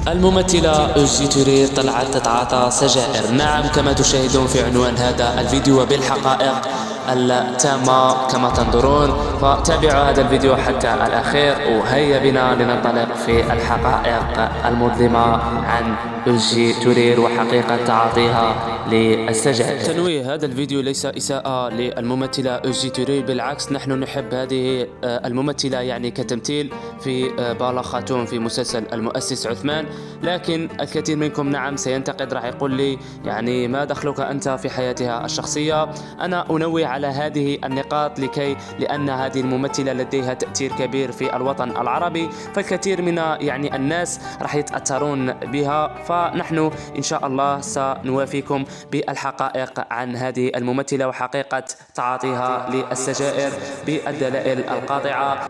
الممثلة أوجي تورير طلعت تتعاطى سجائر. نعم، كما تشاهدون في عنوان هذا الفيديو بالحقائق التامة كما تنظرون، فتابعوا هذا الفيديو حتى الأخير، وهيا بنا لننطلق في الحقائق المظلمة عن أوجي تورير وحقيقة تعاطيها للسجائر. تنويه: هذا الفيديو ليس إساءة للممثلة أوجي تورير، بالعكس نحن نحب هذه الممثلة يعني كتمثيل في بالا خاتون في مسلسل المؤسس عثمان، لكن الكثير منكم نعم سينتقد، راح يقول لي يعني ما دخلك أنت في حياتها الشخصية. أنا أنوه على هذه النقاط لأن هذه الممثلة لديها تأثير كبير في الوطن العربي، فالكثير من يعني الناس راح يتأثرون بها، فنحن إن شاء الله سنوافيكم بالحقائق عن هذه الممثلة وحقيقة تعاطيها للسجائر بالدلائل القاطعة.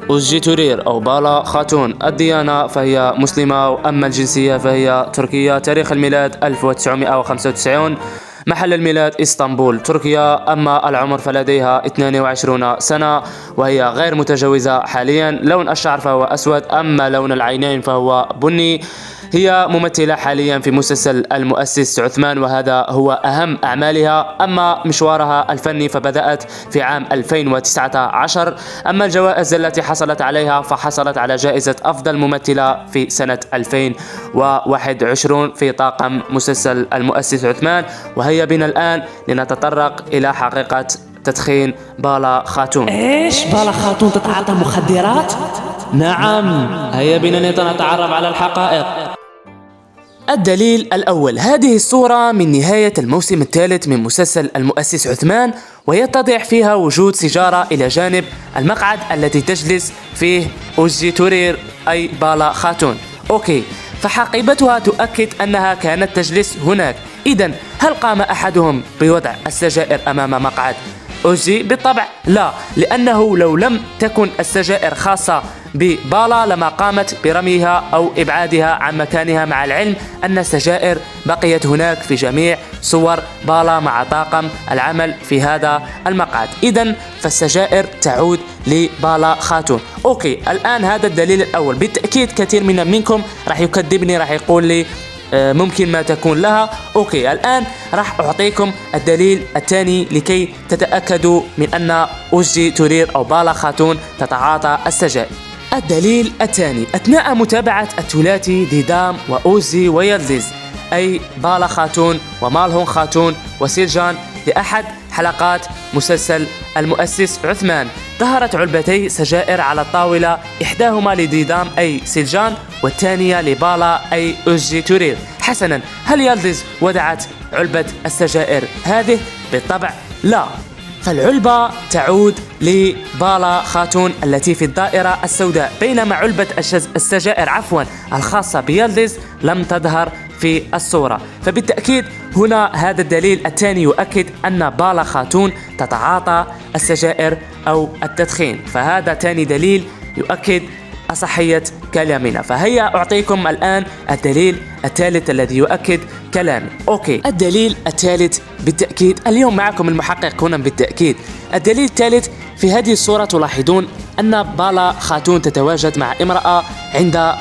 أوجي تورير أو بالا خاتون، الديانة فهي مسلمة، وأما الجنسية فهي تركية. تاريخ الميلاد 1995، محل الميلاد اسطنبول تركيا. أما العمر فلديها 22 سنة، وهي غير متجوزة حاليا. لون الشعر فهو أسود، أما لون العينين فهو بني. هي ممثلة حاليا في مسلسل المؤسس عثمان، وهذا هو أهم أعمالها. أما مشوارها الفني فبدأت في عام 2019. أما الجوائز التي حصلت عليها فحصلت على جائزة أفضل ممثلة في سنة 2021 في طاقم مسلسل المؤسس عثمان. وهيا بنا الآن لنتطرق إلى حقيقة تدخين بالا خاتون. ايش؟ بالا خاتون تتعاطى مخدرات؟ نعم، هيا بنا نتعرف على الحقائق. الدليل الأول: هذه الصورة من نهاية الموسم الثالث من مسلسل المؤسس عثمان، ويتضح فيها وجود سيجارة إلى جانب المقعد التي تجلس فيه أوجي تورير أي بالا خاتون. أوكي، فحقيبتها تؤكد أنها كانت تجلس هناك. إذن هل قام أحدهم بوضع السجائر أمام مقعد أوجي؟ بالطبع لا، لأنه لو لم تكن السجائر خاصة ببالا لما قامت برميها أو إبعادها عن مكانها، مع العلم أن السجائر بقيت هناك في جميع صور بالا مع طاقم العمل في هذا المقعد. إذن فالسجائر تعود لبالا خاتون. أوكي، الآن هذا الدليل الأول. بالتأكيد كثير منكم راح يكذبني، راح يقول لي ممكن ما تكون لها. أوكي، الآن راح أعطيكم الدليل الثاني لكي تتأكدوا من أن أوجي تورير أو بالا خاتون تتعاطى السجائر. الدليل الثاني: أثناء متابعة الثلاثي ديدام وأوزي ويلدز أي بالا خاتون ومالهون خاتون وسيلجان لأحد حلقات مسلسل المؤسس عثمان، ظهرت علبتي سجائر على الطاولة، إحداهما لديدام أي سيلجان والثانية لبالا أي أوجي تورير. حسنا، هل يلدز ودعت علبة السجائر هذه؟ بالطبع لا، فالعلبة تعود لبالا خاتون التي في الدائرة السوداء، بينما علبة السجائر الخاصة بيلدز لم تظهر في الصورة. فبالتأكيد هنا هذا الدليل الثاني يؤكد أن بالا خاتون تتعاطى السجائر أو التدخين، فهذا ثاني دليل يؤكد أصحية كلامنا. فهيا أعطيكم الآن الدليل الثالث الذي يؤكد كلامي. أوكي، الدليل الثالث بالتأكيد، اليوم معكم المحقق كونان بالتأكيد. الدليل الثالث: في هذه الصورة تلاحظون أن بالا خاتون تتواجد مع امرأة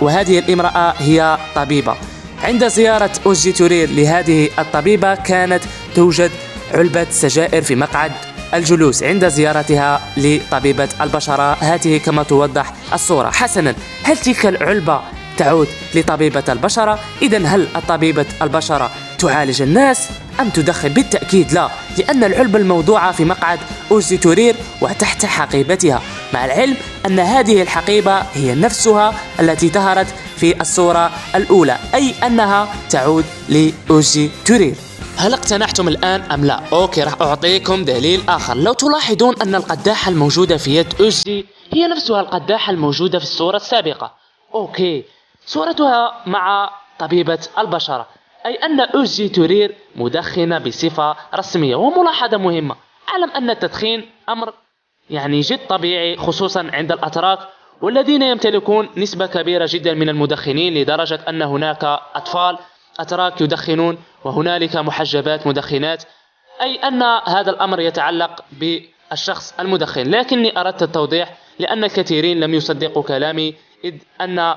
وهذه الامرأة هي طبيبة. عند زيارة أوجي تورير لهذه الطبيبة كانت توجد علبة سجائر في مقعد الجلوس عند زيارتها لطبيبة البشرة، هذه كما توضح الصورة. حسنا، هل تلك العلبة تعود لطبيبة البشرة؟ إذن هل طبيبة البشرة تعالج الناس أم تدخن؟ بالتأكيد لا، لأن العلبة الموضوعة في مقعد أوجي تورير وتحت حقيبتها، مع العلم أن هذه الحقيبة هي نفسها التي ظهرت في الصورة الأولى، أي أنها تعود لأوجي تورير. هل اقتنعتم الآن أم لا؟ أوكي، راح أعطيكم دليل آخر. لو تلاحظون أن القداحة الموجودة في يد أوجي هي نفسها القداحة الموجودة في الصورة السابقة. أوكي، صورتها مع طبيبة البشرة، أي أن أوجي تورير مدخنة بصفة رسمية. وملاحظة مهمة: أعلم أن التدخين أمر يعني جد طبيعي، خصوصا عند الأتراك، والذين يمتلكون نسبة كبيرة جدا من المدخنين، لدرجة أن هناك أطفال أتراك يدخنون وهنالك محجبات مدخنات، أي أن هذا الأمر يتعلق بالشخص المدخن. لكني أردت التوضيح لأن الكثيرين لم يصدقوا كلامي، إذ أن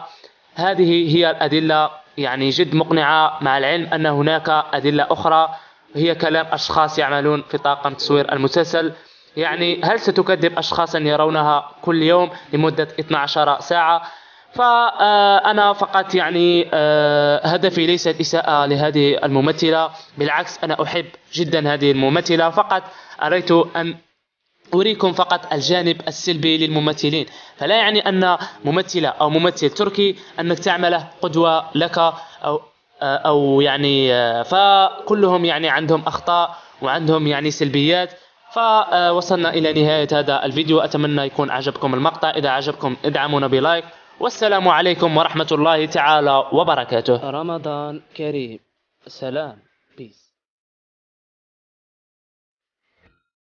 هذه هي الأدلة يعني جد مقنعة، مع العلم أن هناك أدلة أخرى هي كلام أشخاص يعملون في طاقم تصوير المسلسل. يعني هل ستكذب أشخاصا يرونها كل يوم لمدة 12 ساعة؟ فأنا فقط يعني هدفي ليس الإساءة لهذه الممثلة، بالعكس أنا أحب جدا هذه الممثلة، فقط أريد أن أريكم فقط الجانب السلبي للممثلين. فلا يعني أن ممثلة أو ممثل تركي أنك تعمله قدوة لك أو يعني فكلهم يعني عندهم أخطاء وعندهم يعني سلبيات. فوصلنا إلى نهاية هذا الفيديو، أتمنى يكون عجبكم المقطع. إذا عجبكم ادعمونا بلايك، والسلام عليكم ورحمة الله تعالى وبركاته. رمضان كريم. سلام. بيس.